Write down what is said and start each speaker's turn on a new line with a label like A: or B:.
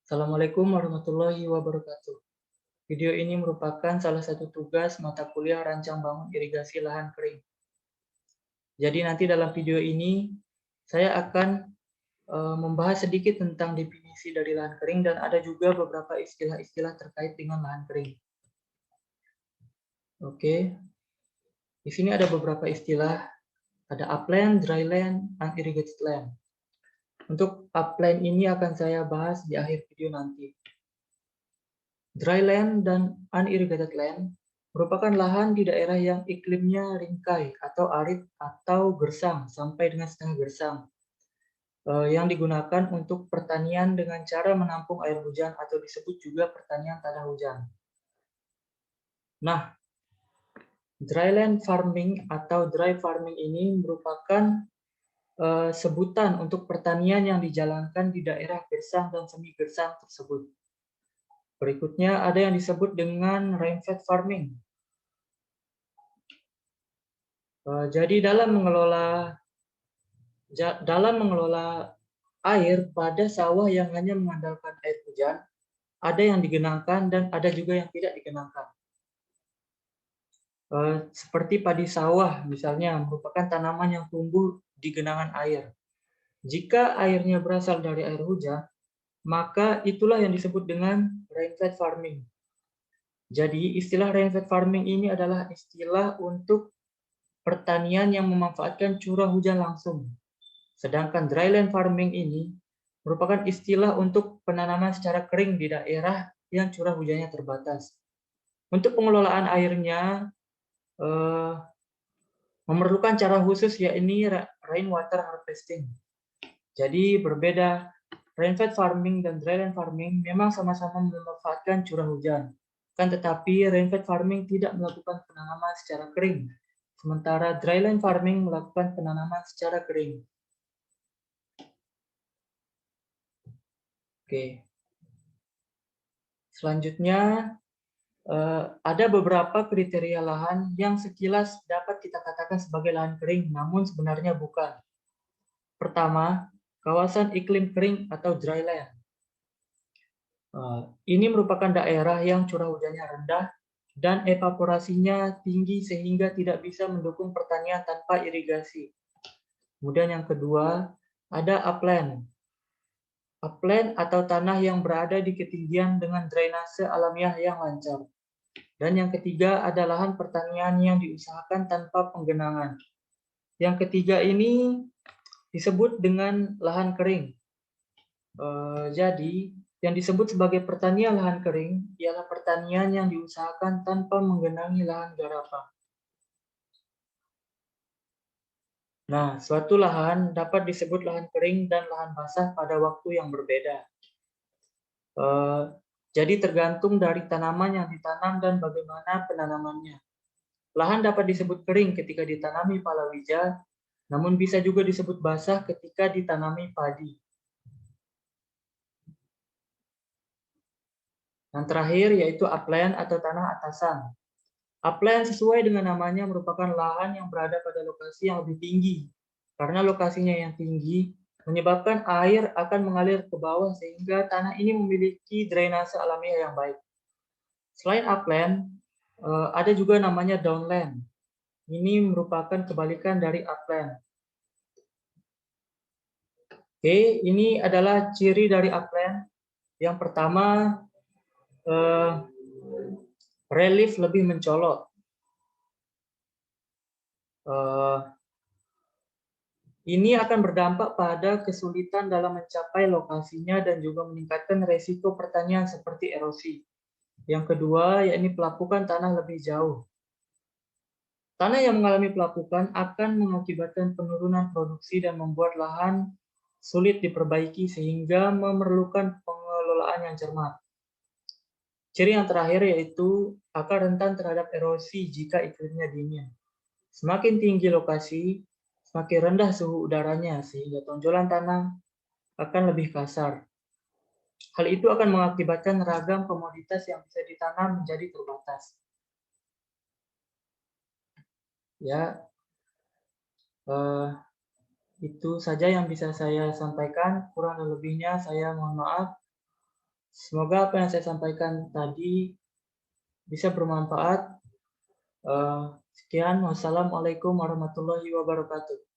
A: Assalamualaikum warahmatullahi wabarakatuh. Video ini merupakan salah satu tugas mata kuliah rancang bangun irigasi lahan kering. Jadi nanti dalam video ini saya akan membahas sedikit tentang definisi dari lahan kering dan ada juga beberapa istilah-istilah terkait dengan lahan kering. Oke, di sini ada beberapa istilah, ada upland, dryland, unirrigated land. Untuk upland ini akan saya bahas di akhir video nanti. Dryland dan unirrigated land merupakan lahan di daerah yang iklimnya ringkai atau arid atau gersang sampai dengan setengah gersang, yang digunakan untuk pertanian dengan cara menampung air hujan atau disebut juga pertanian tanah hujan. Nah, dryland farming atau dry farming ini merupakan sebutan untuk pertanian yang dijalankan di daerah gersang dan semi gersang tersebut. Berikutnya ada yang disebut dengan rainfed farming. Jadi dalam mengelola air pada sawah yang hanya mengandalkan air hujan, ada yang digenangkan dan ada juga yang tidak digenangkan. Seperti padi sawah misalnya merupakan tanaman yang tumbuh di genangan air. Jika airnya berasal dari air hujan, maka itulah yang disebut dengan rainfed farming. Jadi istilah rainfed farming ini adalah istilah untuk pertanian yang memanfaatkan curah hujan langsung. Sedangkan dryland farming ini merupakan istilah untuk penanaman secara kering di daerah yang curah hujannya terbatas. Untuk pengelolaan airnya memerlukan cara khusus, yakni rainwater harvesting. Jadi berbeda, rainfed farming dan dryland farming memang sama-sama memanfaatkan curah hujan. Kan tetapi rainfed farming tidak melakukan penanaman secara kering, sementara dryland farming melakukan penanaman secara kering. Oke. Selanjutnya, ada beberapa kriteria lahan yang sekilas dapat kita katakan sebagai lahan kering, namun sebenarnya bukan. Pertama, kawasan iklim kering atau dryland. Ini merupakan daerah yang curah hujannya rendah dan evaporasinya tinggi sehingga tidak bisa mendukung pertanian tanpa irigasi. Kemudian yang kedua, ada upland. Upland atau tanah yang berada di ketinggian dengan drainase alamiah yang lancar. Dan yang ketiga ada lahan pertanian yang diusahakan tanpa penggenangan. Yang ketiga ini disebut dengan lahan kering. Jadi yang disebut sebagai pertanian lahan kering ialah pertanian yang diusahakan tanpa menggenangi lahan garapan. Nah, suatu lahan dapat disebut lahan kering dan lahan basah pada waktu yang berbeda. Jadi tergantung dari tanaman yang ditanam dan bagaimana penanamannya. Lahan dapat disebut kering ketika ditanami palawija, namun bisa juga disebut basah ketika ditanami padi. Yang terakhir yaitu upland atau tanah atasan. Upland sesuai dengan namanya merupakan lahan yang berada pada lokasi yang lebih tinggi. Karena lokasinya yang tinggi, menyebabkan air akan mengalir ke bawah sehingga tanah ini memiliki drainase alamiah yang baik. Selain upland, ada juga namanya downland. Ini merupakan kebalikan dari upland. Oke, ini adalah ciri dari upland. Yang pertama, relief lebih mencolok. Ini akan berdampak pada kesulitan dalam mencapai lokasinya dan juga meningkatkan resiko pertanian seperti erosi. Yang kedua, yakni pelapukan tanah lebih jauh. Tanah yang mengalami pelapukan akan mengakibatkan penurunan produksi dan membuat lahan sulit diperbaiki sehingga memerlukan pengelolaan yang cermat. Ciri yang terakhir yaitu akan rentan terhadap erosi jika iklimnya dingin. Semakin tinggi lokasi, semakin rendah suhu udaranya sehingga tonjolan tanah akan lebih kasar. Hal itu akan mengakibatkan ragam komoditas yang bisa ditanam menjadi terbatas. Ya, itu saja yang bisa saya sampaikan. Kurang dan lebihnya saya mohon maaf. Semoga apa yang saya sampaikan tadi bisa bermanfaat. Sekian, wassalamualaikum warahmatullahi wabarakatuh.